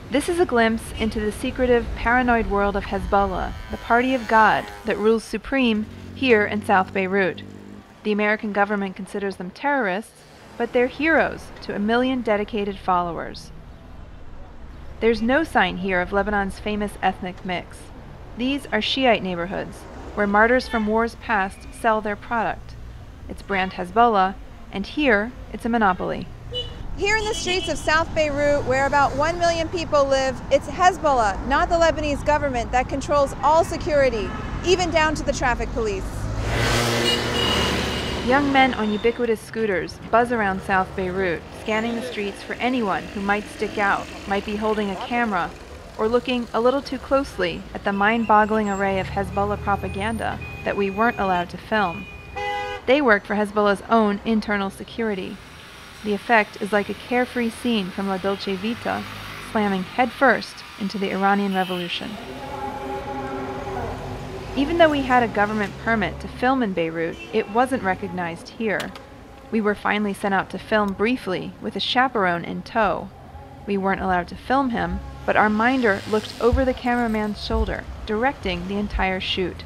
This is a glimpse into the secretive, paranoid world of Hezbollah, the party of God that rules supreme here in South Beirut. The American government considers them terrorists, but they're heroes to 1 million dedicated followers. There's no sign here of Lebanon's famous ethnic mix. These are Shiite neighborhoods, where martyrs from wars past sell their product. It's brand Hezbollah, and here it's a monopoly. Here in the streets of South Beirut, where about 1 million people live, it's Hezbollah, not the Lebanese government, that controls all security, even down to the traffic police. Young men on ubiquitous scooters buzz around South Beirut, scanning the streets for anyone who might stick out, might be holding a camera, or looking a little too closely at the mind-boggling array of Hezbollah propaganda that we weren't allowed to film. They work for Hezbollah's own internal security. The effect is like a carefree scene from La Dolce Vita, slamming headfirst into the Iranian Revolution. Even though we had a government permit to film in Beirut, it wasn't recognized here. We were finally sent out to film briefly with a chaperone in tow. We weren't allowed to film him, but our minder looked over the cameraman's shoulder, directing the entire shoot.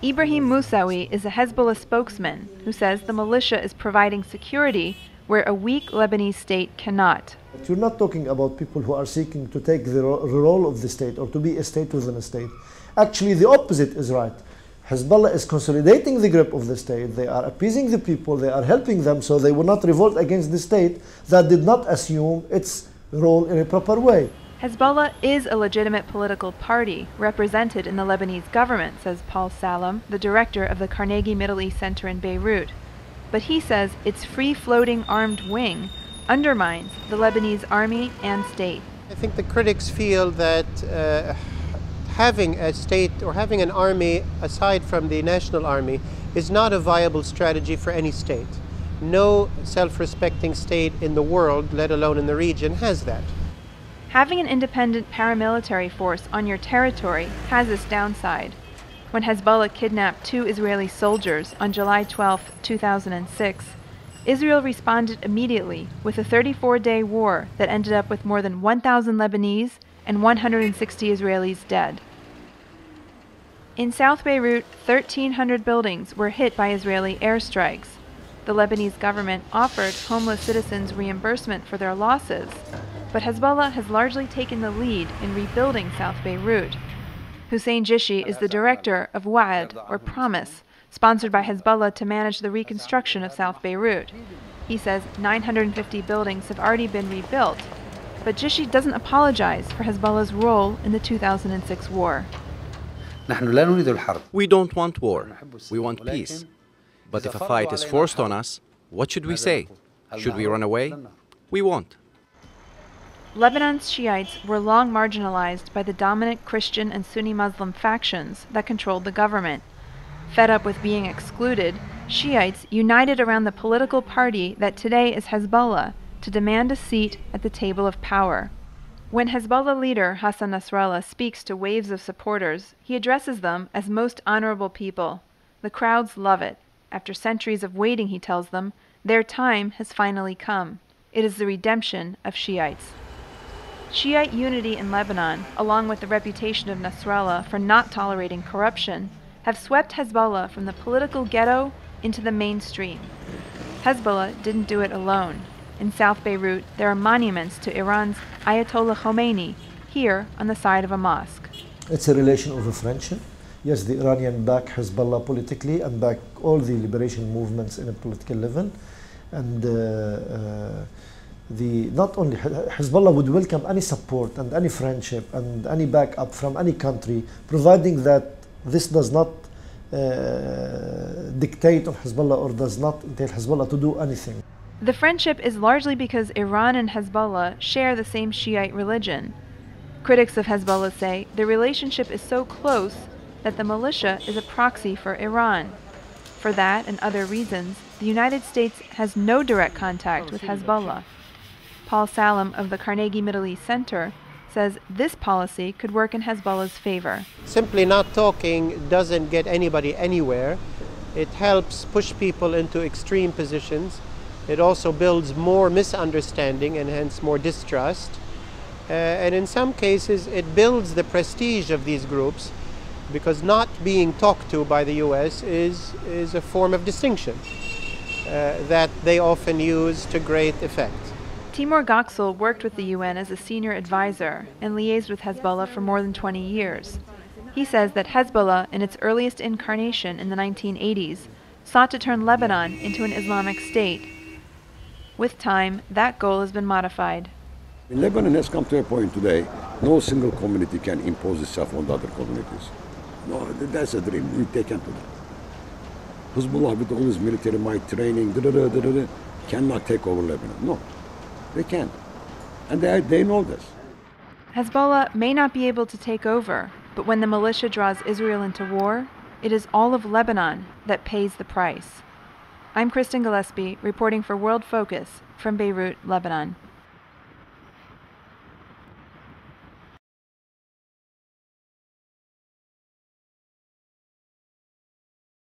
Ibrahim Moussaoui is a Hezbollah spokesman who says the militia is providing security where a weak Lebanese state cannot. You're not talking about people who are seeking to take the role of the state or to be a state within a state. Actually, the opposite is right. Hezbollah is consolidating the grip of the state. They are appeasing the people. They are helping them so they will not revolt against the state that did not assume its role in a proper way. Hezbollah is a legitimate political party represented in the Lebanese government, says Paul Salam, the director of the Carnegie Middle East Center in Beirut. But he says its free-floating armed wing undermines the Lebanese army and state. I think the critics feel that having a state or having an army aside from the national army is not a viable strategy for any state. No self-respecting state in the world, let alone in the region, has that. Having an independent paramilitary force on your territory has this downside. When Hezbollah kidnapped 2 Israeli soldiers on July 12, 2006, Israel responded immediately with a 34-day war that ended up with more than 1,000 Lebanese and 160 Israelis dead. In South Beirut, 1,300 buildings were hit by Israeli airstrikes. The Lebanese government offered homeless citizens reimbursement for their losses, but Hezbollah has largely taken the lead in rebuilding South Beirut. Hussein Jishi is the director of Wa'ad, or Promise, sponsored by Hezbollah to manage the reconstruction of South Beirut. He says 950 buildings have already been rebuilt, but Jishi doesn't apologize for Hezbollah's role in the 2006 war. We don't want war. We want peace. But if a fight is forced on us, what should we say? Should we run away? We won't. Lebanon's Shiites were long marginalized by the dominant Christian and Sunni Muslim factions that controlled the government. Fed up with being excluded, Shiites united around the political party that today is Hezbollah to demand a seat at the table of power. When Hezbollah leader Hassan Nasrallah speaks to waves of supporters, he addresses them as most honorable people. The crowds love it. After centuries of waiting, he tells them, their time has finally come. It is the redemption of Shiites. Shiite unity in Lebanon, along with the reputation of Nasrallah for not tolerating corruption, have swept Hezbollah from the political ghetto into the mainstream. Hezbollah didn't do it alone. In South Beirut, there are monuments to Iran's Ayatollah Khomeini, here on the side of a mosque. It's a relation of a friendship. Yes, the Iranian back Hezbollah politically and back all the liberation movements in a political level. And not only Hezbollah would welcome any support and any friendship and any backup from any country, providing that this does not dictate on Hezbollah or does not entail Hezbollah to do anything. The friendship is largely because Iran and Hezbollah share the same Shiite religion. Critics of Hezbollah say the relationship is so close that the militia is a proxy for Iran. For that and other reasons, the United States has no direct contact with Hezbollah. Paul Salam of the Carnegie Middle East Center says this policy could work in Hezbollah's favor. Simply not talking doesn't get anybody anywhere. It helps push people into extreme positions. It also builds more misunderstanding and hence more distrust. And in some cases, it builds the prestige of these groups, because not being talked to by the U.S. is a form of distinction that they often use to great effect. Timur Göksel worked with the UN as a senior advisor and liaised with Hezbollah for more than 20 years. He says that Hezbollah, in its earliest incarnation in the 1980s, sought to turn Lebanon into an Islamic state. With time, that goal has been modified. Lebanon has come to a point today, no single community can impose itself on the other communities. No, that's a dream. They can't do that. Hezbollah, with all its military might, training, cannot take over Lebanon. No, they can't. And they know this. Hezbollah may not be able to take over, but when the militia draws Israel into war, it is all of Lebanon that pays the price. I'm Kristen Gillespie, reporting for Worldfocus from Beirut, Lebanon.